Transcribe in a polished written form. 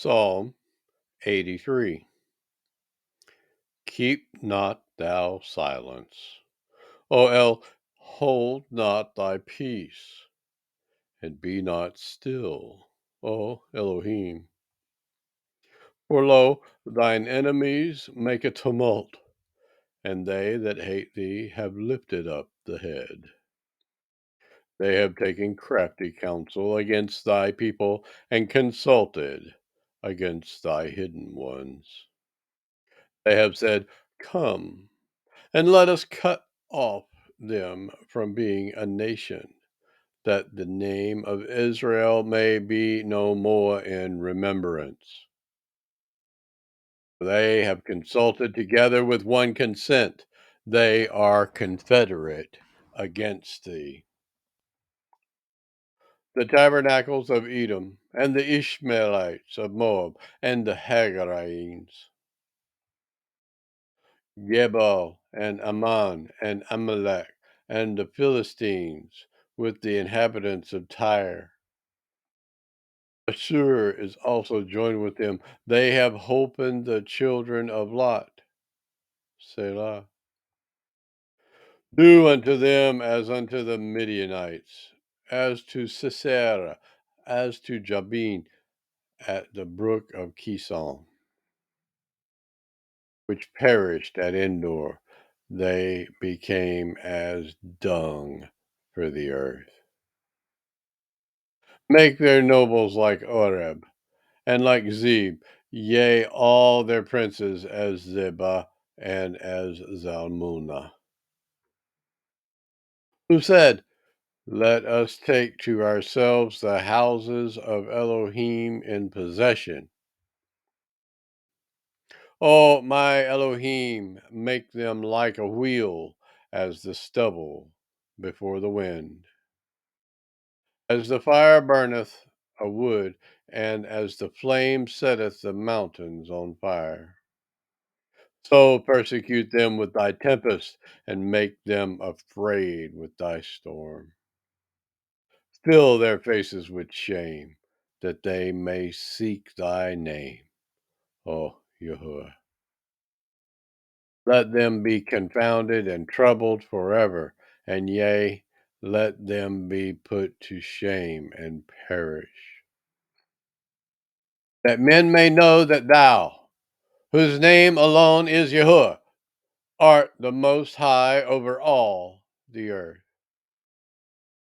Psalm 83. Keep not thou silence, O El, hold not thy peace, and be not still, O Elohim. For lo, thine enemies make a tumult, and they that hate thee have lifted up the head. They have taken crafty counsel against thy people, and consulted against thy hidden ones. They have said, Come, and let us cut off them from being a nation, that the name of Israel may be no more in remembrance. They have consulted together with one consent. They are confederate against thee. The tabernacles of Edom, and the Ishmaelites of Moab, and the Hagarites, Gebal, and Ammon, and Amalek, and the Philistines, with the inhabitants of Tyre. Assur is also joined with them. They have holpen the children of Lot. Selah. Do unto them as unto the Midianites, as to Sisera, as to Jabin at the brook of Kison, which perished at Endor. They became as dung for the earth. Make their nobles like Oreb, and like Zeb, yea, all their princes as Zebah and as Zalmunna, who said, Let us take to ourselves the houses of Elohim in possession. O my Elohim, make them like a wheel, as the stubble before the wind. As the fire burneth a wood, and as the flame setteth the mountains on fire. So persecute them with thy tempest, and make them afraid with thy storm. Fill their faces with shame, that they may seek thy name, O Yahuwah. Let them be confounded and troubled forever, and yea, let them be put to shame and perish. That men may know that thou, whose name alone is Yahuwah, art the most high over all the earth.